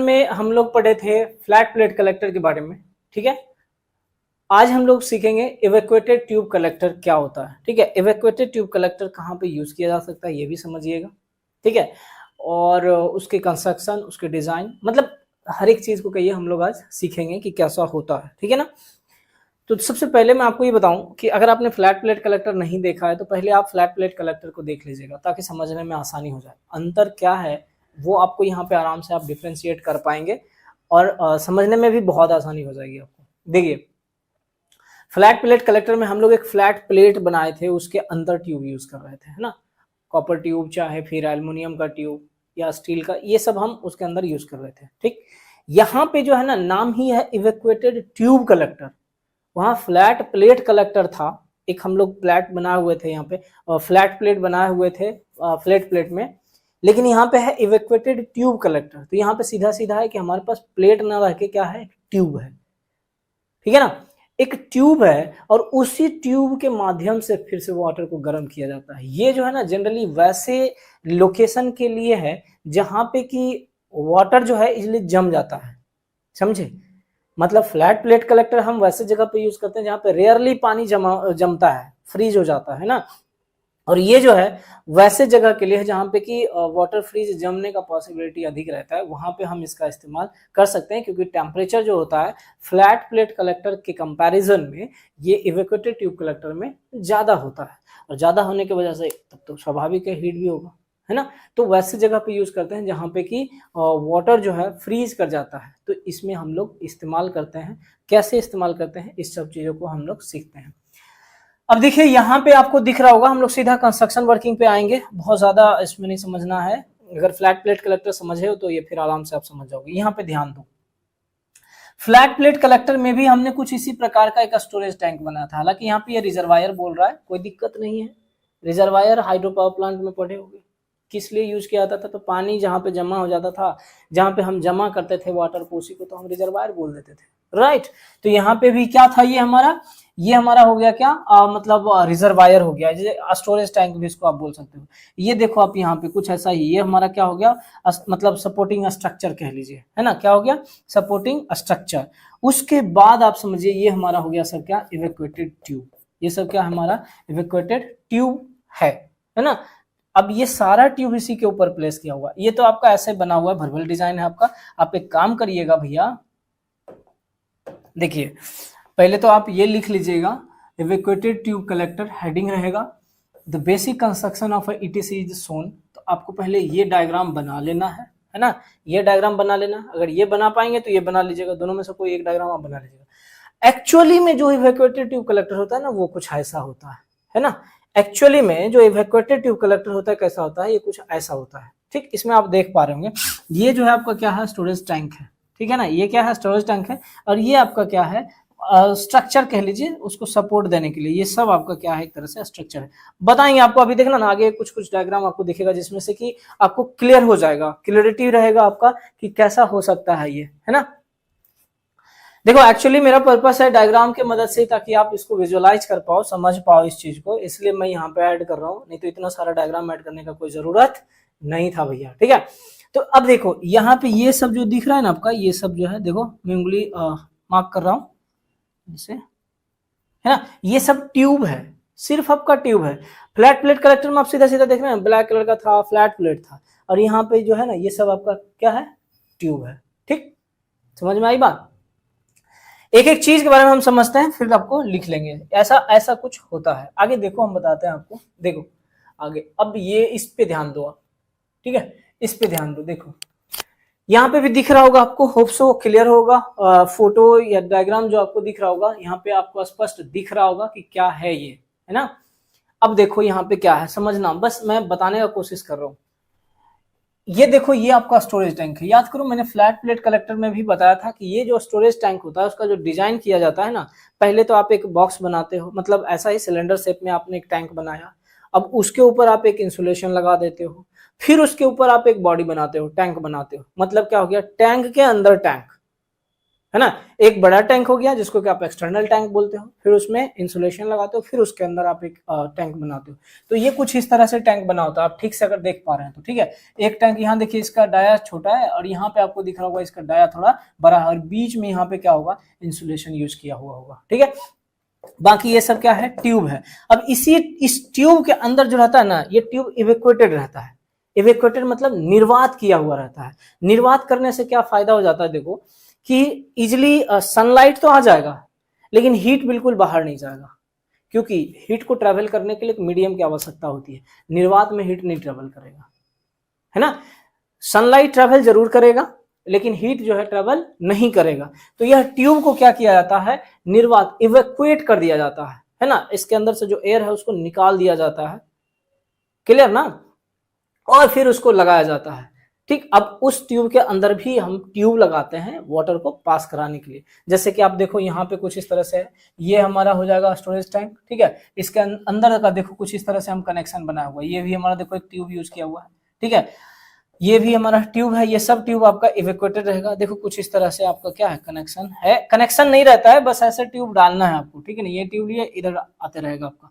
में हम लोग पढ़े थे फ्लैट प्लेट कलेक्टर के बारे में। ठीक है, आज हम लोग सीखेंगे इवैक्यूएटेड ट्यूब कलेक्टर क्या होता है। ठीक है, इवैक्यूएटेड ट्यूब कलेक्टर कहाँ पे यूज किया जा सकता है ये भी समझिएगा। ठीक है, और उसके कंस्ट्रक्शन, उसके डिजाइन, मतलब हर एक चीज को कहिए हम लोग आज सीखेंगे कि कैसा होता है। ठीक है ना। तो सबसे पहले मैं आपको ये बताऊं कि अगर आपने फ्लैट प्लेट कलेक्टर नहीं देखा है तो पहले आप फ्लैट प्लेट कलेक्टर को देख लीजिएगा ताकि समझने में आसानी हो जाए। अंतर क्या है वो आपको यहाँ पे आराम से आप डिफ्रेंशिएट कर पाएंगे और समझने में भी बहुत आसानी हो जाएगी आपको। देखिए, फ्लैट प्लेट कलेक्टर में हम लोग एक फ्लैट प्लेट बनाए थे, उसके अंदर ट्यूब यूज कर रहे थे, है ना। कॉपर ट्यूब चाहे फिर एल्युमिनियम का ट्यूब या स्टील का, ये सब हम उसके अंदर यूज कर रहे थे। ठीक, यहाँ पे जो है ना नाम ही है इवैक्यूएटेड ट्यूब कलेक्टर। वहाँ फ्लैट प्लेट कलेक्टर था, एक हम लोग फ्लैट बनाए हुए थे यहाँ पे, फ्लैट प्लेट बनाए हुए थे फ्लैट प्लेट में, लेकिन यहाँ पे है इवैक्यूएटेड ट्यूब कलेक्टर। तो यहाँ पे सीधा सीधा है कि हमारे पास प्लेट ना रह के क्या है, ट्यूब है। ठीक है ना, एक ट्यूब है और उसी ट्यूब के माध्यम से फिर से वाटर को गर्म किया जाता है। ये जो है ना जनरली वैसे लोकेशन के लिए है जहां पे कि वाटर जो है इसलिए जम जाता है, समझे। मतलब फ्लैट प्लेट कलेक्टर हम वैसे जगह पे यूज करते हैं जहां पे रेयरली पानी जमता है, फ्रीज हो जाता है ना। और ये जो है वैसे जगह के लिए है जहां पे कि वाटर फ्रीज जमने का पॉसिबिलिटी अधिक रहता है, वहां पे हम इसका इस्तेमाल कर सकते हैं क्योंकि टेम्परेचर जो होता है फ्लैट प्लेट कलेक्टर के कंपैरिजन में ये इवैक्यूएटेड ट्यूब कलेक्टर में ज्यादा होता है। और ज्यादा होने की वजह से तब तो स्वाभाविक है हीट भी होगा, है ना। तो वैसे जगह पे यूज करते हैं जहां पे कि वाटर जो है फ्रीज कर जाता है, तो इसमें हम लोग इस्तेमाल करते हैं। कैसे इस्तेमाल करते हैं इस सब चीजों को हम लोग सीखते हैं। अब देखिए यहाँ पे आपको दिख रहा होगा, हम लोग सीधा कंस्ट्रक्शन वर्किंग पे आएंगे, बहुत ज्यादा इसमें नहीं समझना है। अगर फ्लैट प्लेट कलेक्टर समझे हो तो ये फिर आराम से आप समझ जाओगे। यहाँ पे ध्यान दो, फ्लैट प्लेट कलेक्टर में भी हमने कुछ इसी प्रकार का एक स्टोरेज टैंक बनाया था। हालांकि यहाँ पे ये रिजर्वायर बोल रहा है, कोई दिक्कत नहीं है। रिजर्वायर हाइड्रो पावर प्लांट में पढ़े होंगे किस लिए यूज किया जाता था, तो पानी जहाँ पे जमा हो जाता था, जहाँ पे हम जमा करते थे वाटर को, उसी को तो हम रिजर्वायर बोल देते थे, राइट। तो यहाँ पे भी क्या था, ये हमारा हो गया क्या, मतलब रिजर्वायर हो गया, जैसे स्टोरेज टैंक भी इसको आप बोल सकते हो। ये देखो आप यहाँ पे कुछ ऐसा ही, ये हमारा क्या हो गया, मतलब सपोर्टिंग स्ट्रक्चर कह लीजिए, है ना। क्या हो गया, सपोर्टिंग स्ट्रक्चर। उसके बाद आप समझिए ये हमारा हो गया सब क्या, इवैक्यूएटेड ट्यूब। ये सब क्या हमारा इवैक्यूएटेड ट्यूब है ना। अब ये सारा ट्यूब इसी के ऊपर प्लेस किया हुआ, ये तो आपका ऐसे बना हुआ है, भरभल डिजाइन है आपका। आप एक काम करिएगा भैया, देखिए पहले तो आप ये लिख लीजिएगा, इवैक्यूएटेड ट्यूब कलेक्टर हेडिंग रहेगा, the basic construction of etc is shown. तो आपको पहले ये डायग्राम बना लेना है ना। ये डायग्राम बना लेना, अगर ये बना पाएंगे तो ये बना लीजिएगा, दोनों में से कोई एक डायग्राम आप बना लीजिएगा। एक्चुअली में जो इवैक्यूएटेड ट्यूब कलेक्टर होता है ना वो कुछ ऐसा होता है ना। एक्चुअली में जो इवैक्यूएटेड ट्यूब कलेक्टर होता है कैसा होता है, ये कुछ ऐसा होता है। ठीक, इसमें आप देख पा रहे होंगे, ये जो है आपका क्या है, स्टोरेज टैंक है। ठीक है ना, ये क्या है, स्टोरेज टैंक है। और ये आपका क्या है, स्ट्रक्चर कह लीजिए, उसको सपोर्ट देने के लिए। ये सब आपका क्या है, एक तरह से स्ट्रक्चर है। बताएंगे आपको, अभी देखना ना आगे कुछ कुछ डायग्राम आपको दिखेगा जिसमें से कि आपको क्लियर हो जाएगा, क्लियरिटी रहेगा आपका कि कैसा हो सकता है ये, है ना। देखो एक्चुअली मेरा पर्पस है डायग्राम के मदद से, ताकि आप इसको विजुअलाइज कर पाओ, समझ पाओ इस चीज को, इसलिए मैं यहाँ पे ऐड कर रहा हूँ, नहीं तो इतना सारा डायग्राम ऐड करने का कोई जरूरत नहीं था भैया। ठीक है, तो अब देखो यहाँ पे ये सब जो दिख रहा है ना आपका, ये सब जो है, देखो मैं उंगली मार्क कर रहा हूँ जैसे, है ना। ये सब ट्यूब है, सिर्फ आपका ट्यूब है। फ्लैट प्लेट कलेक्टर में आप सीधा सीधा देख रहे हैं, ब्लैक कलर का था, फ्लैट प्लेट था, और यहाँ पे जो है ना ये सब आपका क्या है, ट्यूब है। ठीक, समझ में आई बात। एक एक चीज के बारे में हम समझते हैं, फिर आपको लिख लेंगे, ऐसा ऐसा कुछ होता है। आगे देखो हम बताते हैं आपको, देखो आगे। अब ये इस पे ध्यान दो आप, ठीक है, इस पे ध्यान दो। देखो यहाँ पे भी दिख रहा होगा आपको, होप सो क्लियर होगा। फोटो या डायग्राम जो आपको दिख रहा होगा, यहाँ पे आपको स्पष्ट दिख रहा होगा कि क्या है ये, है ना। अब देखो यहाँ पे क्या है, समझना, बस मैं बताने का कोशिश कर रहा हूँ। ये देखो, ये आपका स्टोरेज टैंक है। याद करो मैंने फ्लैट प्लेट कलेक्टर में भी बताया था कि ये जो स्टोरेज टैंक होता है उसका जो डिजाइन किया जाता है ना, पहले तो आप एक बॉक्स बनाते हो, मतलब ऐसा ही सिलेंडर शेप में आपने एक टैंक बनाया। अब उसके ऊपर आप एक इंसुलेशन लगा देते हो, फिर उसके ऊपर आप एक बॉडी बनाते हो, टैंक बनाते हो। मतलब क्या हो गया, टैंक के अंदर टैंक, है ना। एक बड़ा टैंक हो गया जिसको कि आप एक्सटर्नल टैंक बोलते हो, फिर उसमें इंसुलेशन लगाते हो, फिर उसके अंदर आप एक टैंक बनाते हो। तो ये कुछ इस तरह से टैंक बना होता है, आप ठीक से अगर देख पा रहे हैं तो, ठीक है। एक टैंक यहाँ देखिए, इसका डाया छोटा है और यहाँ पे आपको दिख रहा होगा इसका डाया थोड़ा बड़ा है, और बीच में यहाँ पे क्या होगा, इंसुलेशन यूज किया हुआ होगा, ठीक है। बाकी ये सब क्या है, ट्यूब है। अब इस ट्यूब के अंदर जो रहता है ना, ये ट्यूब इवेक्वेटेड रहता है। इवेक्वेटेड मतलब निर्वात किया हुआ रहता है। निर्वात करने से क्या फायदा हो जाता है, देखो कि इजिली सनलाइट तो आ जाएगा लेकिन हीट बिल्कुल बाहर नहीं जाएगा, क्योंकि हीट को ट्रेवल करने के लिए एक मीडियम की आवश्यकता होती है। निर्वात में हीट नहीं ट्रेवल करेगा, है ना। सनलाइट ट्रेवल जरूर करेगा लेकिन हीट जो है ट्रेवल नहीं करेगा। तो यह ट्यूब को क्या किया जाता है, निर्वात, इवैक्यूएट कर दिया जाता है ना। इसके अंदर से जो एयर है उसको निकाल दिया जाता है, क्लियर ना, और फिर उसको लगाया जाता है, ठीक। अब उस ट्यूब के अंदर भी हम ट्यूब लगाते हैं वाटर को पास कराने के लिए। जैसे कि आप देखो यहाँ पे कुछ इस तरह से है, ये हमारा हो जाएगा स्टोरेज टैंक, ठीक है। इसके अंदर का देखो कुछ इस तरह से हम कनेक्शन बनाया हुआ है, ये भी हमारा देखो एक ट्यूब यूज किया हुआ है, ठीक है। ये भी हमारा ट्यूब है, ये सब ट्यूब आपका इवेक्यूएटेड रहेगा। देखो कुछ इस तरह से आपका क्या है, कनेक्शन है, कनेक्शन नहीं रहता है, बस ऐसे ट्यूब डालना है आपको, ठीक है ना। ये ट्यूब लिए इधर आते रहेगा आपका,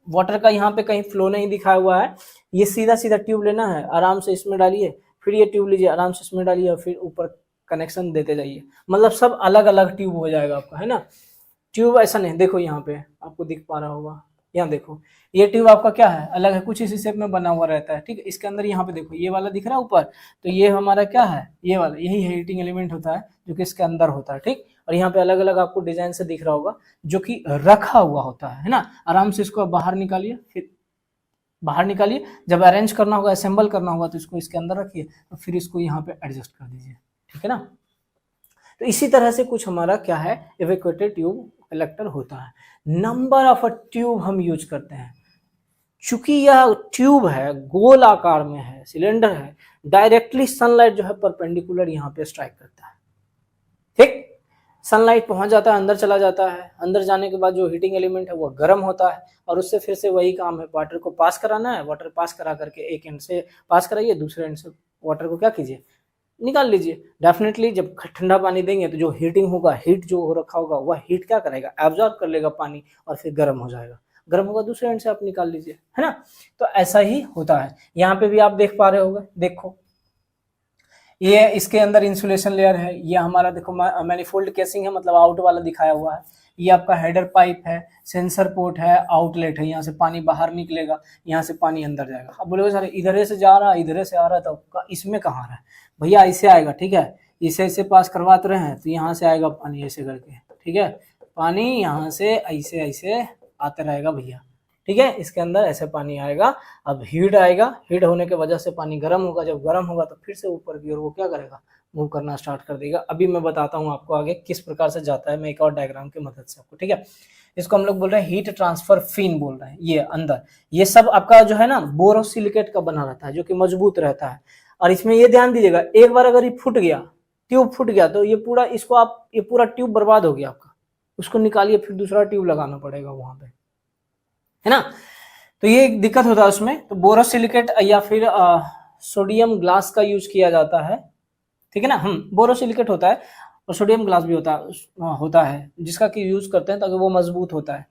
वाटर का यहाँ पे कहीं फ्लो नहीं दिखाया हुआ है, ये सीधा सीधा ट्यूब लेना है, आराम से इसमें डालिए, फिर ये ट्यूब लीजिए, आराम से इसमें डालिए, और फिर ऊपर कनेक्शन देते जाइए। मतलब सब अलग अलग ट्यूब हो जाएगा आपका, है ना। ट्यूब ऐसा नहीं, देखो यहाँ पे आपको दिख पा रहा होगा, यहाँ देखो ये ट्यूब आपका क्या है, अलग है, कुछ इसी शेप में बना हुआ रहता है, ठीक है। इसके अंदर यहाँ पे देखो ये वाला दिख रहा है ऊपर, तो ये हमारा क्या है, ये वाला, यही हीटिंग एलिमेंट होता है जो कि इसके अंदर होता है, ठीक। और यहाँ पे अलग अलग आपको डिजाइन से दिख रहा होगा जो कि रखा हुआ होता है ना। आराम से इसको बाहर निकालिए, फिर बाहर निकालिए, जब अरेंज करना होगा, असेंबल करना होगा, तो इसको इसके अंदर रखिए, तो फिर इसको यहाँ पे एडजस्ट कर दीजिए, ठीक है ना। तो इसी तरह से कुछ हमारा क्या है, इवेक्यूएटेड ट्यूब कलेक्टर होता है। नंबर ऑफ ट्यूब हम यूज करते हैं, चूंकि यह ट्यूब है, गोल आकार में है, सिलेंडर है, डायरेक्टली सनलाइट जो है परपेंडिकुलर यहाँ पे स्ट्राइक करता है, ठीक। सनलाइट पहुंच जाता है, अंदर चला जाता है, अंदर जाने के बाद जो हीटिंग एलिमेंट है वो गर्म होता है, और उससे फिर से वही काम है, वाटर को पास कराना है। वाटर पास करा करके एक एंड से पास कराइए, दूसरे एंड से वाटर को क्या कीजिए, निकाल लीजिए। डेफिनेटली जब ठंडा पानी देंगे तो जो हीटिंग होगा, हीट जो हो रखा होगा, वह हीट क्या करेगा, एब्जॉर्ब कर लेगा पानी, और फिर गर्म हो जाएगा। गर्म होगा, दूसरे एंड से आप निकाल लीजिए, है ना। तो ऐसा ही होता है। यहाँ पे भी आप देख पा रहे होंगे, देखो ये इसके अंदर इंसुलेशन लेयर है, ये हमारा देखो मैनिफोल्ड केसिंग है, मतलब आउट वाला दिखाया हुआ है। ये आपका हेडर पाइप है, सेंसर पोर्ट है, आउटलेट है, यहाँ से पानी बाहर निकलेगा, यहाँ से पानी अंदर जाएगा। अब बोलोगे सर इधर से जा रहा है, इधर से आ रहा है, तो इसमें कहाँ रहा है भैया, ऐसे आएगा, ठीक है। इसे ऐसे पास करवाते रहे हैं तो यहाँ से आएगा पानी ऐसे करके, ठीक है। पानी यहाँ से ऐसे ऐसे आते रहेगा भैया, ठीक है। इसके अंदर ऐसे पानी आएगा, अब हीट आएगा, हीट होने की वजह से पानी गर्म होगा, जब गर्म होगा तो फिर से ऊपर की ओर वो क्या करेगा, मूव करना स्टार्ट कर देगा। अभी मैं बताता हूँ आपको आगे किस प्रकार से जाता है, मैं एक और डायग्राम की मदद से आपको, ठीक है। इसको हम लोग बोल रहे हैं हीट ट्रांसफर फिन बोल रहे हैं। ये अंदर ये सब आपका जो है ना बोरोसिलिकेट का बना रहता है, जो कि मजबूत रहता है। और इसमें ये ध्यान दीजिएगा, एक बार अगर ये फूट गया, ट्यूब फूट गया, तो ये पूरा इसको आप, ये पूरा ट्यूब बर्बाद हो गया आपका, उसको निकालिए, फिर दूसरा ट्यूब लगाना पड़ेगा वहां पे, है ना। तो ये एक दिक्कत होता है उसमें। तो बोरोसिलिकेट या फिर सोडियम ग्लास का यूज किया जाता है, ठीक है ना। बोरोसिलिकेट होता है और सोडियम ग्लास भी होता है जिसका कि यूज करते हैं ताकि वो मजबूत होता है।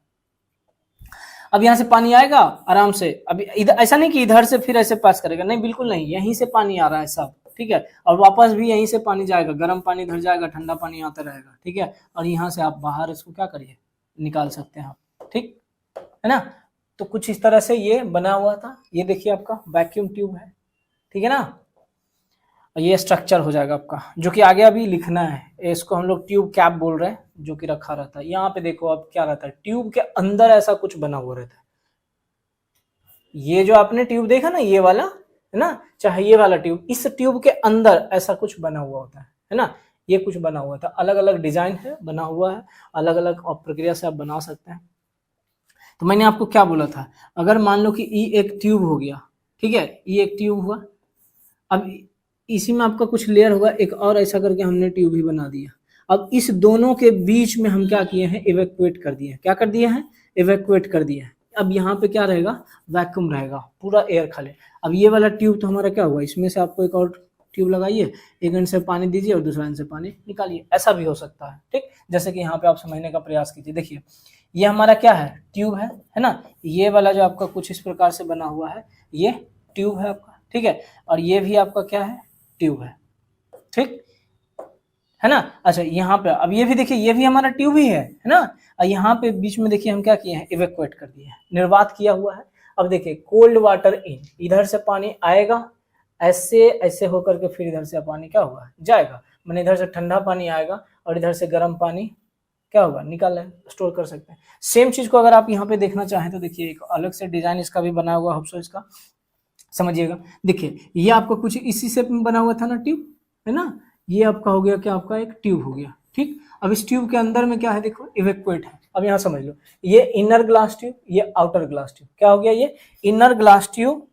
अब यहाँ से पानी आएगा आराम से, अभी इधर ऐसा नहीं कि इधर से फिर ऐसे पास करेगा, नहीं, बिल्कुल नहीं, यहीं से पानी आ रहा है सब, ठीक है। और वापस भी यहीं से पानी जाएगा, गर्म पानी इधर जाएगा, ठंडा पानी आता रहेगा, ठीक है। और यहाँ से आप बाहर इसको क्या करिए, निकाल सकते हैं आप, ठीक है ना। तो कुछ इस तरह से ये बना हुआ था। ये देखिए आपका वैक्यूम ट्यूब है, ठीक है ना। ये स्ट्रक्चर हो जाएगा आपका, जो कि आगे अभी लिखना है। इसको हम लोग ट्यूब कैप बोल रहे हैं, जो कि रखा रहता है। यहाँ पे देखो अब क्या रहता है, ट्यूब के अंदर ऐसा कुछ बना हुआ रहता है। ये जो आपने ट्यूब देखा ना, ये वाला है ना, चाहे ये वाला ट्यूब, इस ट्यूब के अंदर ऐसा कुछ बना हुआ होता है ना। ये कुछ बना हुआ था, अलग अलग डिजाइन है, बना हुआ है, अलग अलग प्रक्रिया से आप बना सकते हैं। तो मैंने आपको क्या बोला था, अगर मान लो कि ई एक ट्यूब हो गया, ठीक है, ई एक ट्यूब हुआ, अब इसी में आपका कुछ लेयर होगा, एक और ऐसा करके हमने ट्यूब ही बना दिया। अब इस दोनों के बीच में हम क्या किए हैं, इवैक्यूएट कर दिए। क्या कर दिए हैं, इवैक्यूएट कर दिए हैं। अब यहाँ पे क्या रहेगा, वैक्यूम रहेगा, पूरा एयर खाली। अब ये वाला ट्यूब तो हमारा क्या हुआ, इसमें से आपको एक और ट्यूब लगाइए, एक एंड से पानी दीजिए और दूसरा एंड से पानी निकालिए, ऐसा भी हो सकता है। ठीक, जैसे कि यहाँ पे आप समझने का प्रयास कीजिए। देखिए ये हमारा क्या है, ट्यूब है ना, ये वाला जो आपका कुछ इस प्रकार से बना हुआ है ये ट्यूब है आपका, ठीक है, और ये भी आपका क्या है, ट्यूब है, ठीक है ना। अच्छा यहाँ पे अब ये भी देखिए, ये भी हमारा ट्यूब ही है ना, और यहाँ पे बीच में देखिए हम क्या किए हैं, इवेक्युएट कर दिए हैं, निर्वात किया हुआ है। अब देखिए कोल्ड वाटर इन, इधर से पानी आएगा ऐसे ऐसे होकर के, फिर इधर से पानी क्या होगा, जाएगा, मैंने इधर से ठंडा पानी आएगा और इधर से गर्म पानी क्या होगा, निकाल स्टोर कर सकते हैं। सेम चीज को अगर आप यहाँ पे देखना चाहें तो देखिए एक अलग से डिजाइन इसका भी बना हुआ, होप्सो इसका समझिएगा। देखिए ये आपका कुछ इसी से बना हुआ था ना ट्यूब, है ना, ये आपका हो गया क्या, आपका एक ट्यूब हो गया, ठीक। अब इस ट्यूब के अंदर में क्या है, देखो इवेक्युएट है। अब यहाँ समझ लो, ये इनर ग्लास ट्यूब, ये आउटर ग्लास ट्यूब, क्या हो गया, ये इनर ग्लास ट्यूब,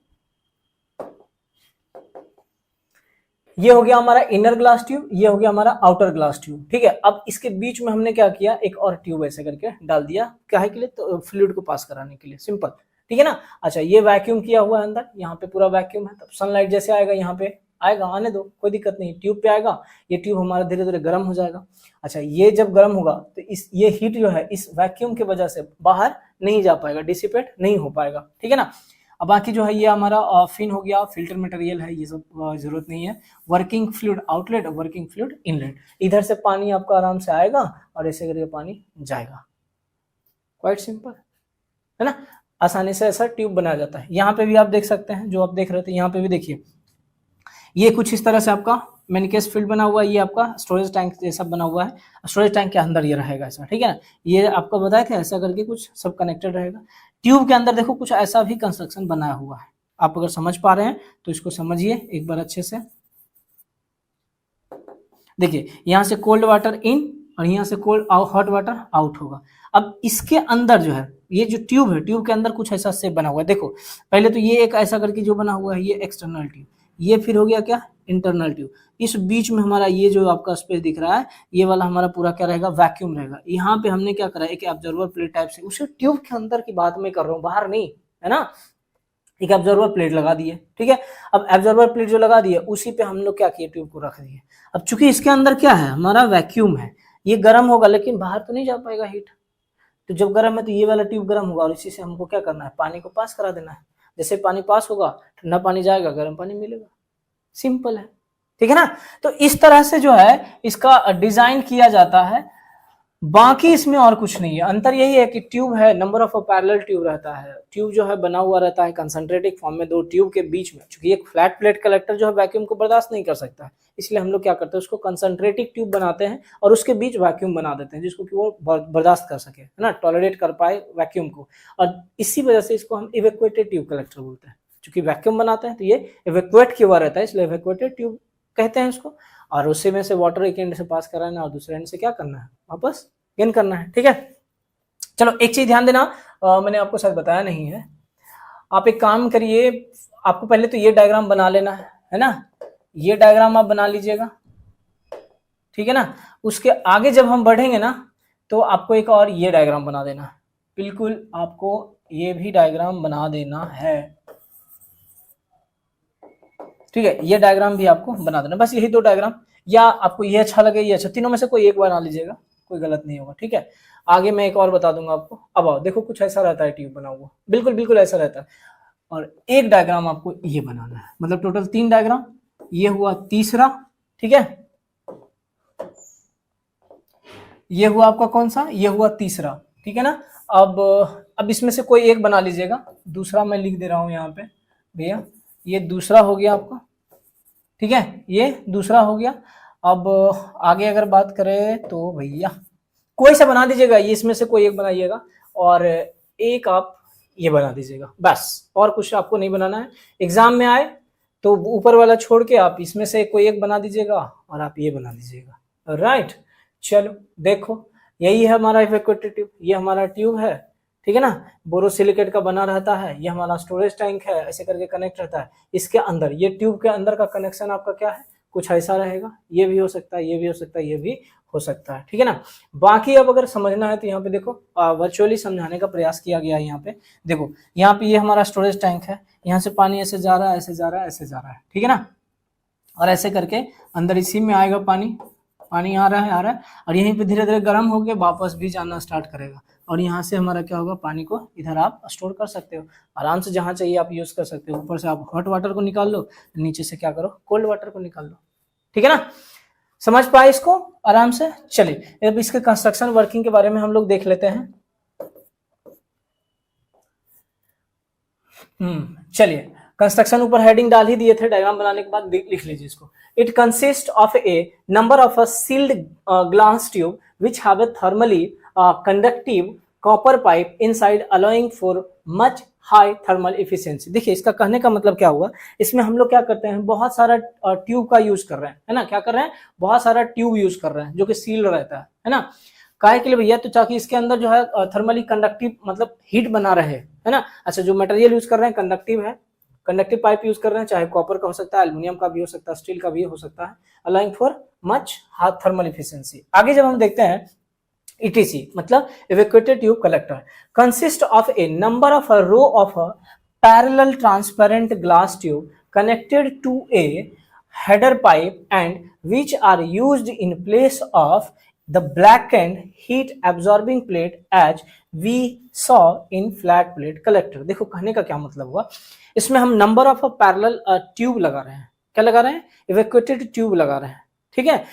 ये हो गया हमारा इनर ग्लास ट्यूब, ये हो गया हमारा आउटर ग्लास ट्यूब, ठीक है। अब इसके बीच में हमने क्या किया, एक और ट्यूब ऐसे करके डाल दिया, क्या है के लिए, तो फ्लूइड को पास कराने के लिए, सिंपल, ठीक है ना। अच्छा ये वैक्यूम किया हुआ है अंदर, यहाँ पे पूरा वैक्यूम है, तब सनलाइट जैसे आएगा यहाँ पे आएगा, आने दो कोई दिक्कत नहीं, ट्यूब पे आएगा, ये ट्यूब हमारा धीरे धीरे गर्म हो जाएगा। अच्छा ये जब गर्म होगा तो इस ये हीट जो है इस वैक्यूम की वजह से बाहर नहीं जा पाएगा, डिसिपेट नहीं हो पाएगा, ठीक है ना। अब बाकी जो है ये हमारा फिन हो गया, फिल्टर मटेरियल है, ये सब जरूरत नहीं है। Working fluid outlet, working fluid inlet, इधर से पानी आपका आराम से आएगा और ऐसे करके पानी जाएगा, क्वाइट सिंपल है ना, आसानी से ऐसा ट्यूब बनाया जाता है। यहाँ पे भी आप देख सकते हैं, जो आप देख रहे थे यहाँ पे भी देखिए, ये कुछ इस तरह से आपका मैनिकेस फील्ड बना हुआ है, ये आपका स्टोरेज टैंक जैसा बना हुआ है, स्टोरेज टैंक के अंदर ये रहेगा ऐसा, ठीक है ना। ये आपको बताया था ऐसा करके कुछ सब कनेक्टेड रहेगा। ट्यूब के अंदर देखो कुछ ऐसा भी कंस्ट्रक्शन बनाया हुआ है, आप अगर समझ पा रहे हैं तो इसको समझिए एक बार अच्छे से। देखिए यहाँ से कोल्ड वाटर इन और यहाँ से कोल्ड हॉट वाटर आउट होगा। अब इसके अंदर जो है ये जो ट्यूब है, ट्यूब के अंदर कुछ ऐसा शेप बना हुआ है। देखो पहले तो ये एक ऐसा करके जो बना हुआ है ये एक्सटर्नल ट्यूब, ये फिर हो गया क्या, इंटरनल ट्यूब। इस बीच में हमारा ये जो आपका स्पेस दिख रहा है ये वाला हमारा पूरा क्या रहेगा, वैक्यूम रहेगा। यहाँ पे हमने क्या करा, एक ऑब्जर्वर प्लेट टाइप से, उसे ट्यूब के अंदर की बात मैं कर रहा हूँ, बाहर नहीं, है ना, एक ऑब्जर्वर प्लेट लगा दिए, ठीक है। अब ऑब्जर्वर प्लेट जो लगा दिए उसी पे हम लोग क्या किए, ट्यूब को रख दिए। अब चूंकि इसके अंदर क्या है, हमारा वैक्यूम है, ये गर्म होगा लेकिन बाहर तो नहीं जा पाएगा हीट, तो जब गर्म है तो ये वाला ट्यूब गर्म होगा और इसी से हमको क्या करना है, पानी को पास करा देना है। जैसे पानी पास होगा ठंडा पानी जाएगा, गर्म पानी मिलेगा, सिंपल है, ठीक है ना। तो इस तरह से जो है इसका डिजाइन किया जाता है, बाकी इसमें और कुछ नहीं है। अंतर यही है कि ट्यूब है, नंबर ऑफ पैरेलल ट्यूब रहता है, ट्यूब जो है बना हुआ रहता है कंसंट्रेटिक फॉर्म में, दो ट्यूब के बीच में। क्योंकि एक फ्लैट प्लेट कलेक्टर जो है वैक्यूम को बर्दाश्त नहीं कर सकता है, इसलिए हम लोग क्या करते हैं, उसको कंसंट्रेटिक ट्यूब बनाते हैं और उसके बीच वैक्यूम बना देते हैं, जिसको कि वो बर्दाश्त कर सके, है ना, टॉलरेट कर पाए वैक्यूम को। और इसी वजह से इसको हम इवेक्युएटेड ट्यूब कलेक्टर बोलते हैं। चूंकि वैक्यूम बनाते हैं तो ये इवेक्युएट किया हुआ रहता है, इसलिए इवेक्युएटेड ट्यूब कहते हैं इसको। और उसी में से वाटर एक एंड से पास कराना और दूसरे एंड से क्या करना है, वापस गेन करना है, ठीक है। चलो एक चीज ध्यान देना, मैंने आपको शायद बताया नहीं है, आप एक काम करिए, आपको पहले तो ये डायग्राम बना लेना है ना, ये डायग्राम आप बना लीजिएगा, ठीक है ना। उसके आगे जब हम बढ़ेंगे ना तो आपको एक और ये डायग्राम बना देना है, बिल्कुल आपको ये भी डायग्राम बना देना है, ठीक है। ये डायग्राम भी आपको बना देना, बस यही दो डायग्राम, या आपको ये अच्छा लगे ये अच्छा, तीनों में से कोई एक बना लीजिएगा, कोई गलत नहीं होगा, ठीक है। आगे मैं एक और बता दूंगा आपको। अब आओ देखो कुछ ऐसा रहता है ट्यूब बना हुआ, बिल्कुल बिल्कुल ऐसा रहता है। और एक डायग्राम आपको ये बनाना है, मतलब टोटल 3 डायग्राम, ये हुआ तीसरा, ठीक है, ये हुआ आपका कौन सा, ये हुआ तीसरा, ठीक है ना। अब इसमें से कोई एक बना लीजिएगा, दूसरा मैं लिख दे रहा हूं यहाँ पे भैया, ये दूसरा हो गया आपका, ठीक है, ये दूसरा हो गया। अब आगे अगर बात करें तो भैया कोई सा बना दीजिएगा, ये इसमें से कोई एक बनाइएगा और एक आप ये बना दीजिएगा, बस और कुछ आपको नहीं बनाना है। एग्जाम में आए तो ऊपर वाला छोड़ के आप इसमें से कोई एक बना दीजिएगा और आप ये बना दीजिएगा, राइट। चलो देखो यही है हमारा इवेक्युएटेड ट्यूब, ये हमारा ट्यूब है, ठीक है ना, बोरोसिलिकेट का बना रहता है, ये हमारा स्टोरेज टैंक है, ऐसे करके कनेक्ट रहता है। इसके अंदर ये ट्यूब के अंदर का कनेक्शन आपका क्या है, कुछ ऐसा रहेगा, ये भी हो सकता है, ये भी हो सकता है, ये भी हो सकता है, ठीक है ना। बाकी अब अगर समझना है तो यहाँ पे देखो वर्चुअली समझाने का प्रयास किया गया है। यहाँ पे देखो, यहाँ पे ये हमारा स्टोरेज टैंक है, यहाँ से पानी ऐसे जा रहा है, ऐसे जा रहा है, ऐसे जा रहा है, ठीक है ना। और ऐसे करके अंदर इसी में आएगा पानी, पानी आ रहा है और यहीं पे धीरे धीरे गर्म होके वापस भी जाना स्टार्ट करेगा और यहाँ से हमारा क्या होगा, पानी को इधर आप स्टोर कर सकते हो आराम से, जहाँ चाहिए आप यूज कर सकते हो। ऊपर से आप हॉट वाटर को निकाल लो, नीचे से क्या करो, कोल्ड वाटर को निकाल लो। ठीक है ना, समझ पाए इसको आराम से। चलिए अब इसके कंस्ट्रक्शन वर्किंग के बारे में हम लोग देख लेते हैं। चलिए कंस्ट्रक्शन ऊपर हेडिंग डाल ही दिए थे, डायग्राम बनाने के बाद लिख लीजिए इसको। It consist of a number of a sealed glass tube which have a thermally conductive copper pipe inside allowing for much high thermal efficiency. देखिए इसका कहने का मतलब क्या हुआ, इसमें हम लोग क्या करते हैं, बहुत सारा ट्यूब का यूज कर रहे हैं, है ना, क्या कर रहे हैं, बहुत सारा ट्यूब यूज कर रहे हैं जो कि सील्ड रहता है ना, काहे के लिए भैया, तो ताकि इसके अंदर जो है थर्मली कंडक्टिव मतलब हीट बना रहे, है ना। अच्छा, जो मटेरियल यूज कर रहे हैं कंडक्टिव है, कंडक्टिव पाइप यूज कर रहे हैं, चाहे कॉपर का हो सकता है, एल्यूमिनियम का भी हो सकता है, स्टील का भी हो सकता है, allowing for much high thermal efficiency. आगे जब हम देखते हैं ETC मतलब evacuated tube collector consist of a number of a row of a parallel transparent glass tube connected to a header pipe and which are used in place of the blackened heat absorbing plate as we saw in flat plate collector। देखो कहने का क्या मतलब हुआ, इसमें हम number of parallel tube लगा रहे हैं, क्या लगा रहे हैं, इवैक्यूएटेड ट्यूब लगा रहे हैं। ठीक है,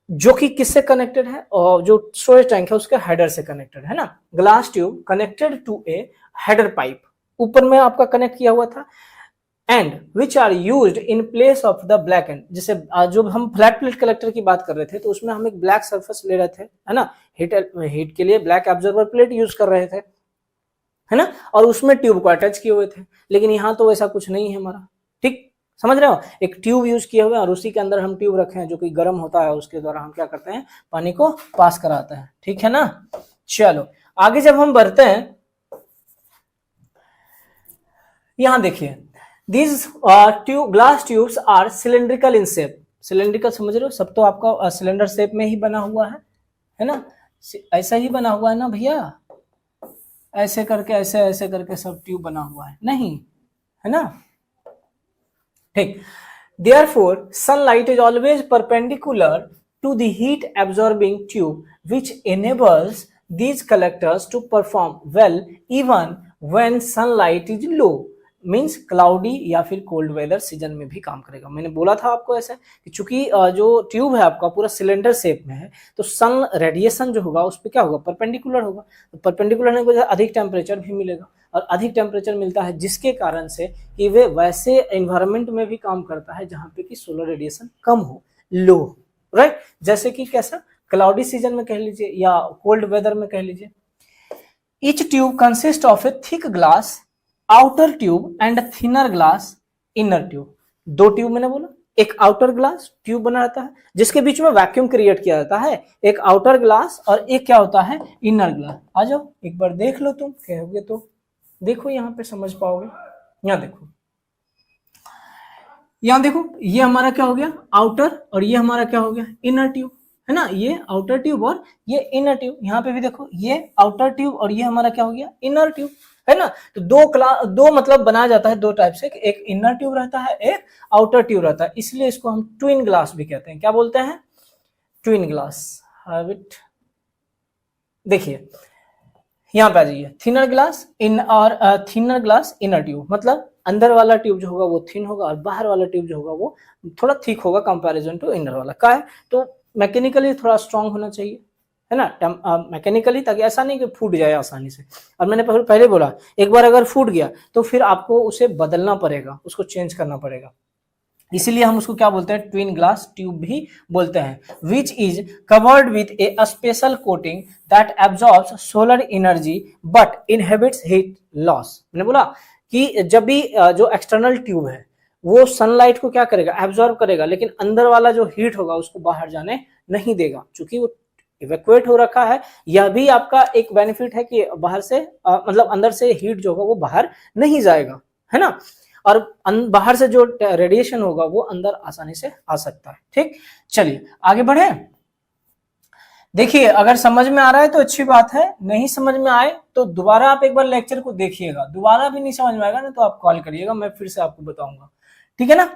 जो कि किससे कनेक्टेड है, और जो स्टोरेज टैंक है उसके हेडर से कनेक्टेड है ना। Glass tube connected to a header pipe, ऊपर में आपका कनेक्ट किया हुआ था, and which are used in place of the black end. जैसे जो हम फ्लैट प्लेट कलेक्टर की बात कर रहे थे तो उसमें हम एक ब्लैक सरफेस ले रहे थे, है ना, हीट के लिए ब्लैक एब्जॉर्बर प्लेट यूज कर रहे थे, है ना, और उसमें ट्यूब को अटैच किए हुए थे। लेकिन यहाँ तो ऐसा कुछ नहीं है हमारा, ठीक समझ रहे हो, एक ट्यूब यूज किए हुए और उसी के अंदर हम ट्यूब रखे हैं जो कि गर्म होता है, उसके द्वारा हम क्या करते हैं, पानी को पास कराते हैं। ठीक है ना, चलो आगे जब हम बढ़ते हैं, यहां देखिए these glass tubes are cylindrical in shape. Cylindrical समझ रहे हो, सब तो आपका सिलेंडर शेप में ही बना हुआ है ना, ऐसा ही बना हुआ है ना भैया, ऐसे करके ऐसे करके सब ट्यूब बना हुआ है नहीं, है ना, ठीक। Therefore, sunlight is always perpendicular to the heat absorbing tube which enables these collectors to perform well even when sunlight is low, means cloudy या फिर कोल्ड वेदर सीजन में भी काम करेगा। मैंने बोला था आपको ऐसे कि चूंकि जो ट्यूब है आपका पूरा सिलेंडर शेप में है तो सन रेडिएशन जो होगा उस पर क्या होगा, परपेंडिकुलर होगा, तो परपेंडिकुलर होने की वजह से अधिक टेम्परेचर भी मिलेगा, और अधिक टेम्परेचर मिलता है जिसके कारण से कि वे वैसे एनवायरनमेंट में भी काम करता है जहाँ पे कि सोलर रेडिएशन कम हो, लो, राइट। जैसे कि कैसा, क्लाउडी सीजन में कह लीजिए या कोल्ड वेदर में कह लीजिए। Each tube consist of A thick glass outer tube and thinner glass inner tube. दो ट्यूब मैंने बोला, एक आउटर ग्लास ट्यूब बना रहता है जिसके बीच में वैक्यूम क्रिएट किया जाता है, एक आउटर ग्लास और एक क्या होता है, इनर ग्लास। आ जाओ एक बार देख लो, तुम कहोगे तो देखो यहाँ पे समझ पाओगे। यहाँ देखो, यहाँ देखो, ये हमारा क्या हो गया, आउटर, और ये हमारा क्या हो गया, इनर ट्यूब, है ना, ये आउटर ट्यूब और ये इनर ट्यूब। यहाँ पे भी देखो, ये आउटर ट्यूब और ये हमारा क्या हो गया, इनर ट्यूब, है ना। तो दो मतलब बनाया जाता है दो टाइप से, एक इनर ट्यूब रहता है, एक आउटर ट्यूब रहता है, इसलिए इसको हम ट्विन ग्लास भी कहते हैं। क्या बोलते हैं, ट्विन ग्लास। देखिए यहाँ पे आ जाइए, थिनर ग्लास इन और थिनर ग्लास इनर ट्यूब, मतलब अंदर वाला ट्यूब जो होगा वो थिन होगा और बाहर वाला ट्यूब जो होगा वो थोड़ा थिक होगा कंपैरिजन टू इनर वाला। का है, तो मैकेनिकली थोड़ा स्ट्रांग होना चाहिए, है ना, मैकेनिकली, ताकि ऐसा नहीं कि फूट जाए आसानी से। और मैंने पहले बोला, एक बार अगर फूट गया तो फिर आपको उसे बदलना पड़ेगा, उसको चेंज करना पड़ेगा, इसीलिए हम उसको क्या बोलते हैं, ट्विन ग्लास ट्यूब भी बोलते हैं। Which is covered with A special coating that absorbs solar energy but inhibits heat loss. मैंने बोला कि जब भी जो एक्सटर्नल ट्यूब है वो सनलाइट को क्या करेगा, एब्जॉर्ब करेगा, लेकिन अंदर वाला जो हीट होगा उसको बाहर जाने नहीं देगा, क्योंकि वो इवैक्यूएट हो रखा है। यह भी आपका एक बेनिफिट है कि बाहर से मतलब अंदर से हीट जो होगा वो बाहर नहीं जाएगा, है ना, और बाहर से जो रेडिएशन होगा वो अंदर आसानी से आ सकता है। ठीक, चलिए आगे बढ़े। देखिए अगर समझ में आ रहा है तो अच्छी बात है, नहीं समझ में आए तो दोबारा आप एक बार लेक्चर को देखिएगा, दोबारा भी नहीं समझ में आएगा ना तो आप कॉल करिएगा, मैं फिर से आपको बताऊंगा, ठीक है ना।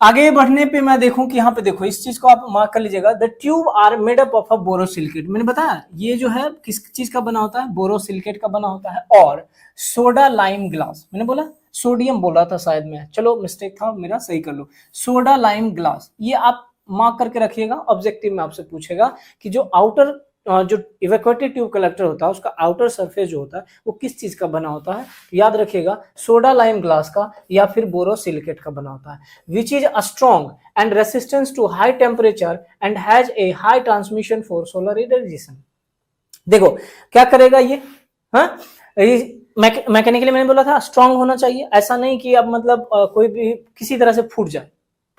आगे बढ़ने पे मैं देखूं कि यहाँ पे देखो इस चीज को आप मार्क कर लीजिएगा, the tube are made up of a borosilicate. मैंने बताया ये जो है किस चीज का बना होता है, बोरोसिलिकेट का बना होता है, और सोडा लाइम ग्लास, मैंने बोला सोडियम बोला था शायद मैं, चलो मिस्टेक था मेरा, सही कर लो, सोडा लाइम ग्लास। ये आप मार्क करके रखिएगा, ऑब्जेक्टिव में आपसे पूछेगा कि जो आउटर जो इवैक्यूएटेड ट्यूब कलेक्टर होता है उसका आउटर सरफेस जो होता है वो किस चीज का बना होता है, याद रखिएगा सोडा लाइम ग्लास का या फिर बोरोसिलिकेट का बना होता है, which is a strong and resistance to high temperature and has a high transmission for solar radiation. देखो क्या करेगा ये, हाँ मैकेनिकली मैंने बोला था स्ट्रांग होना चाहिए, ऐसा नहीं कि अब मतलब कोई भी किसी तरह से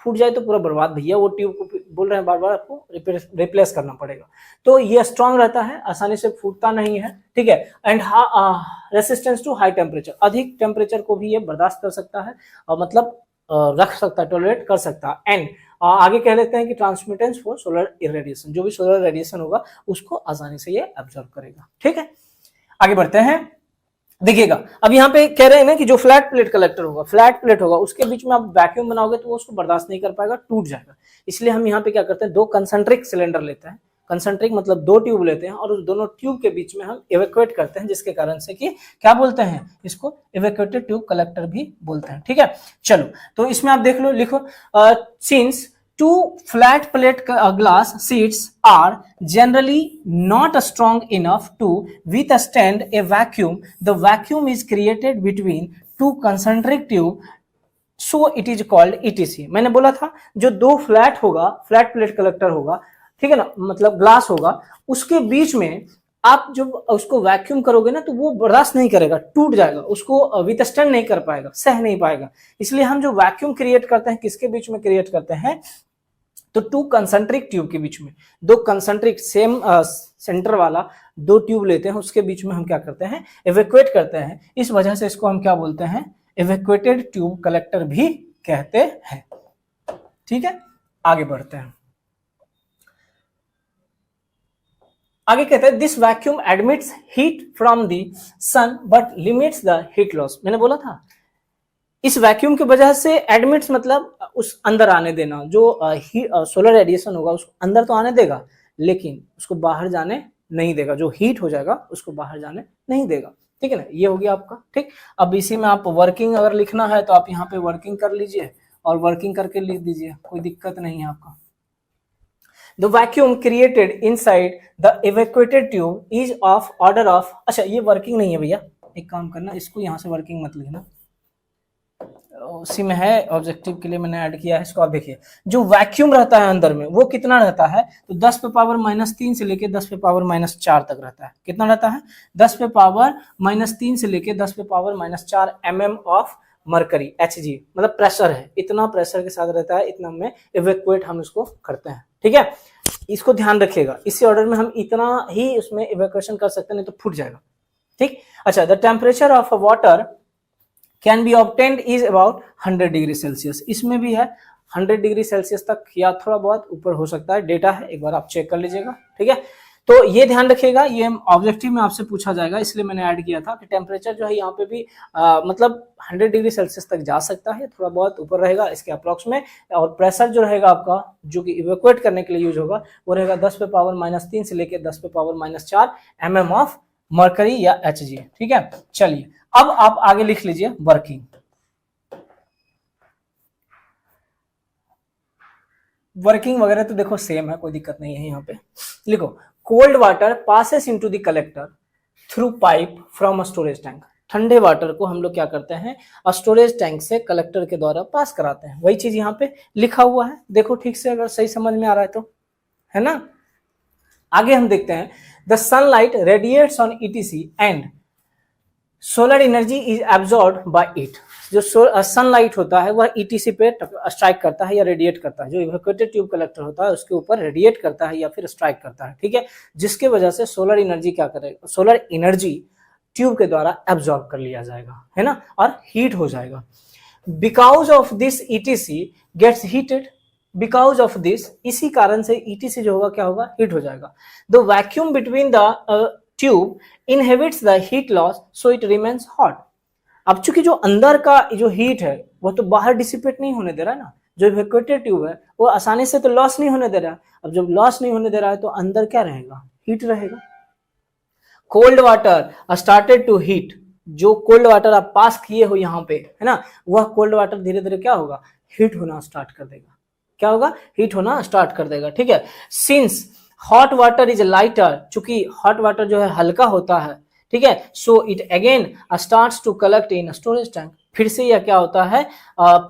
फूट जाए तो पूरा बर्बाद भैया, वो ट्यूब को बोल रहे हैं बार बार आपको रिप्लेस करना पड़ेगा। तो ये स्ट्रांग रहता है, आसानी से फूटता नहीं है, ठीक है, and resistance to high temperature, अधिक टेम्परेचर को भी ये बर्दाश्त कर सकता है और मतलब रख सकता है, टॉलरेट कर सकता है। एंड आगे कह लेते हैं कि ट्रांसमिटेंस फॉर सोलर रेडिएशन, जो भी सोलर रेडिएशन होगा उसको आसानी से ये एब्जॉर्ब करेगा, ठीक है। आगे बढ़ते हैं, देखिएगा अब यहाँ पे कह रहे हैं ना कि जो फ्लैट प्लेट कलेक्टर होगा, फ्लैट प्लेट होगा, उसके बीच में आप वैक्यूम बनाओगे तो वो उसको बर्दाश्त नहीं कर पाएगा, टूट जाएगा। इसलिए हम यहाँ पे क्या करते हैं, दो कंसेंट्रिक सिलेंडर लेते हैं, कंसेंट्रिक मतलब दो ट्यूब लेते हैं और उस दोनों ट्यूब के बीच में हम इवैक्यूएट करते हैं, जिसके कारण से कि क्या बोलते हैं इसको, इवैक्यूएटेड ट्यूब कलेक्टर भी बोलते हैं, ठीक है। चलो तो इसमें आप देख लो, लिखो since two flat plate glass sheets are generally not strong enough to withstand a vacuum, the vacuum is created between two concentric tube, so it is called ETC। मैंने बोला था जो दो फ्लैट होगा, फ्लैट प्लेट कलेक्टर होगा, ठीक है ना, मतलब ग्लास होगा, उसके बीच में आप जब उसको वैक्यूम करोगे ना तो वो बर्दाश्त नहीं करेगा, टूट जाएगा, उसको विथस्टैंड नहीं कर पाएगा, सह नहीं पाएगा। इसलिए हम जो वैक्यूम क्रिएट करते हैं किसके बीच में क्रिएट करते हैं, तो टू कंसेंट्रिक ट्यूब के बीच में, दो कंसेंट्रिक सेम सेंटर वाला दो ट्यूब लेते हैं, उसके बीच में हम क्या करते हैं, इवैक्यूएट करते हैं। इस वजह से इसको हम क्या बोलते हैं, इवैक्यूएटेड ट्यूब कलेक्टर भी कहते हैं, ठीक है। आगे बढ़ते हैं, आगे कहते हैं this vacuum admits heat from the sun but limits the heat loss. मैंने बोला था इस वैक्यूम की वजह से एडमिट्स मतलब उस अंदर आने देना, जो सोलर रेडिएशन होगा उसको अंदर तो आने देगा लेकिन उसको बाहर जाने नहीं देगा, जो हीट हो जाएगा उसको बाहर जाने नहीं देगा, ठीक है ना। ये हो गया आपका, ठीक। अब इसी में आप वर्किंग अगर लिखना है तो आप यहाँ पे वर्किंग कर लीजिए और वर्किंग करके लिख दीजिए, कोई दिक्कत नहीं है आपका। The vacuum created inside the evacuated tube is of order of, अच्छा ये वर्किंग नहीं है भैया, एक काम करना, इसको यहाँ से वर्किंग मत लिखना, उसी में है, ऑब्जेक्टिव के लिए मैंने ऐड किया है इसको। आप देखिए जो वैक्यूम रहता है अंदर में वो कितना रहता है, तो 10 पे पावर -3 से लेके 10 पे पावर -4 तक रहता है। कितना रहता है, 10 पे पावर -3 से लेके 10 पे power -4 mm of mercury, Hg मतलब प्रेशर है, इतना प्रेशर के साथ रहता है, इतना में इवैक्यूएट हम इसको करते हैं, ठीक है। इसको ध्यान रखिएगा, इसी ऑर्डर में हम इतना ही उसमें इवैक्यूएशन कर सकते हैं, नहीं तो फूट जाएगा, ठीक। अच्छा, the temperature of water can be obtained is about 100 degree Celsius, इसमें भी है 100 डिग्री सेल्सियस तक या थोड़ा बहुत ऊपर हो सकता है, डेटा है, एक बार आप चेक कर लीजिएगा, ठीक है। तो ये ध्यान रखिएगा, ये ऑब्जेक्टिव में आपसे पूछा जाएगा, इसलिए मैंने ऐड किया था कि टेम्परेचर जो है यहाँ पे भी मतलब 100 डिग्री सेल्सियस तक जा सकता है, थोड़ा बहुत ऊपर रहेगा इसके अप्रॉक्स में, और प्रेशर जो रहेगा आपका जो कि इवैक्यूएट करने के लिए यूज होगा वो रहेगा 10 पे पावर -3 से लेकर 10 पे पावर -4 mm ऑफ मरकरी या Hg, ठीक है। चलिए अब आप आगे लिख लीजिए वर्किंग। वर्किंग वगैरह तो देखो सेम है, कोई दिक्कत नहीं है। यहाँ पे लिखो cold water passes into the collector through pipe from a storage tank. ठंडे वाटर को हम लोग क्या करते हैं, स्टोरेज टैंक से कलेक्टर के द्वारा पास कराते हैं, वही चीज यहाँ पे लिखा हुआ है, देखो ठीक से अगर सही समझ में आ रहा है तो, है ना। आगे हम देखते हैं the sunlight radiates on etc and solar energy is absorbed bye it. जो सनलाइट होता है वह ईटीसी पे स्ट्राइक करता है या रेडिएट करता है, जो इवैक्यूएटेड ट्यूब कलेक्टर होता है उसके ऊपर रेडिएट करता है या फिर स्ट्राइक करता है, ठीक है, जिसके वजह से सोलर एनर्जी क्या करेगा, सोलर एनर्जी ट्यूब के द्वारा एब्जॉर्ब कर लिया जाएगा, है ना, और हीट हो जाएगा। Because of this ETC gets heated, because of this, इसी कारण से ईटीसी जो होगा क्या होगा, हीट हो जाएगा। The vacuum between the tube inhabits the heat loss so it remains hot. अब चूंकि जो अंदर का जो हीट है वो तो बाहर डिसिपेट नहीं होने दे रहा है ना, जो इवैक्यूएटेड ट्यूब है वो आसानी से तो लॉस नहीं होने दे रहा है। अब जब लॉस नहीं होने दे रहा है तो अंदर क्या रहेगा, हीट रहेगा। Cold water started to heat, जो कोल्ड वाटर आप पास किए हो यहाँ पे, है ना, वह कोल्ड वाटर धीरे धीरे क्या होगा, हीट होना स्टार्ट कर देगा। क्या होगा, हीट होना स्टार्ट कर देगा। ठीक है, since hot water is lighter, चूंकि हॉट वाटर जो है हल्का होता है, ठीक है, so it again starts to collect in storage tank, फिर से यह क्या होता है,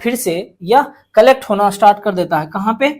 फिर से यह कलेक्ट होना स्टार्ट कर देता है। कहाँ पे,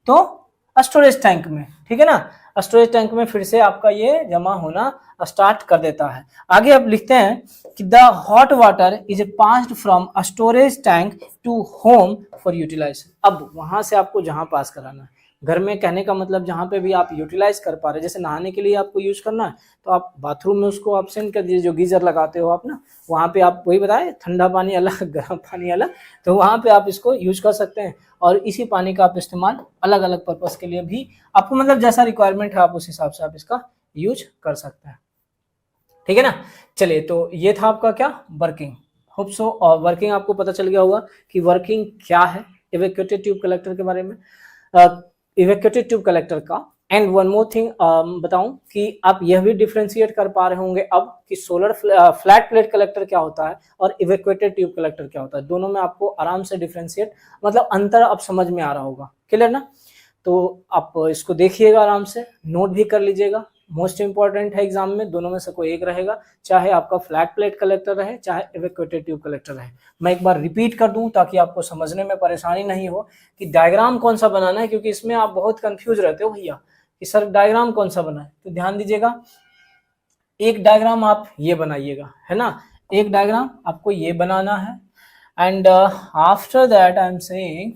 तो स्टोरेज टैंक में। ठीक है ना, स्टोरेज टैंक में फिर से आपका ये जमा होना स्टार्ट कर देता है। आगे अब लिखते हैं कि the hot water is passed from storage tank to home for utilization. अब वहां से आपको जहां पास कराना है, घर में कहने का मतलब जहां पे भी आप यूटिलाइज कर पा रहे, जैसे नहाने के लिए आपको यूज करना है तो आप बाथरूम में उसको आप सेंड कर दीजिए, जो गीजर लगाते हो आप ना, वहां पे आप वही बताए ठंडा पानी अलग गर्म पानी अलग, तो वहां पे आप इसको यूज कर सकते हैं। और इसी पानी का आप इस्तेमाल अलग अलग पर्पज के लिए भी आपको मतलब जैसा रिक्वायरमेंट है आप उस हिसाब से आप इसका यूज कर सकते हैं। ठीक है ना, चलिए तो ये था आपका क्या, वर्किंग। होप सो और वर्किंग आपको पता चल गया होगा कि वर्किंग क्या है इवैक्यूएटेड ट्यूब कलेक्टर के बारे में, इवैक्यूएटेड ट्यूब कलेक्टर का। एंड वन मोर थिंग बताऊं कि आप यह भी डिफ्रेंशिएट कर पा रहे होंगे अब कि सोलर फ्लैट प्लेट कलेक्टर क्या होता है और इवैक्यूएटेड ट्यूब कलेक्टर क्या होता है। दोनों में आपको आराम से डिफ्रेंशिएट मतलब अंतर अब समझ में आ रहा होगा, क्लियर ना। तो आप इसको देखिएगा आराम से, नोट भी कर लीजिएगा। मोस्ट इंपॉर्टेंट है एग्जाम में, दोनों में से कोई एक रहेगा, चाहे आपका फ्लैट प्लेट कलेक्टर रहे चाहे इवैक्यूएटेड ट्यूब कलेक्टर रहे। मैं एक बार रिपीट कर दूं ताकि आपको समझने में परेशानी नहीं हो कि डायग्राम कौन सा बनाना है, क्योंकि इसमें आप बहुत कंफ्यूज रहते हो भैया कि सर डायग्राम कौन सा बनाए। तो ध्यान दीजिएगा, एक डायग्राम आप ये बनाइएगा, है ना, एक डायग्राम आपको ये बनाना है। And after that I am saying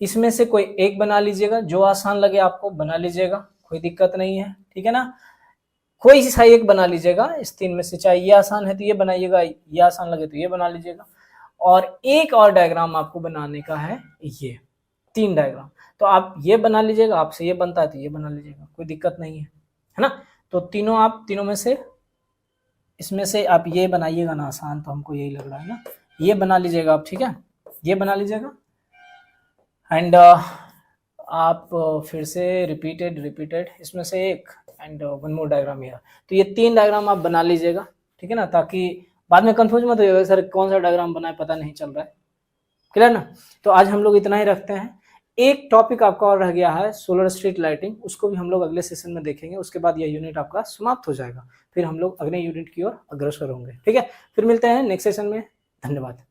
इसमें से कोई एक बना लीजिएगा, जो आसान लगे आपको बना लीजिएगा, कोई दिक्कत नहीं है। ठीक है ना, कोई सा एक बना लीजिएगा इस तीन में से, चाहे ये आसान है तो ये बनाइएगा, ये आसान लगे तो ये बना लीजिएगा। और एक और डायग्राम आपको बनाने का है, ये 3 डायग्राम, तो आप ये बना लीजिएगा, आपसे ये बनता है तो ये बना लीजिएगा, कोई दिक्कत नहीं है ना। तो तीनों आप तीनों में से इसमें से आप ये बनाइएगा ना, आसान तो हमको यही लग रहा है ना, ये बना लीजिएगा आप। ठीक है, ये बना लीजिएगा। एंड आप फिर से रिपीटेड इसमें से एक and one more diagram here. तो ये 3 डायग्राम आप बना लीजिएगा, ठीक है ना, ताकि बाद में कंफ्यूज मत होइएगा सर कौन सा डायग्राम बनाए पता नहीं चल रहा है, क्लियर ना। तो आज हम लोग इतना ही रखते हैं। एक टॉपिक आपका और रह गया है सोलर स्ट्रीट लाइटिंग, उसको भी हम लोग अगले सेशन में देखेंगे, उसके बाद यह यूनिट आपका समाप्त हो जाएगा, फिर हम लोग अगले यूनिट की ओर अग्रसर होंगे। ठीक है, फिर मिलते हैं नेक्स्ट सेशन में, धन्यवाद।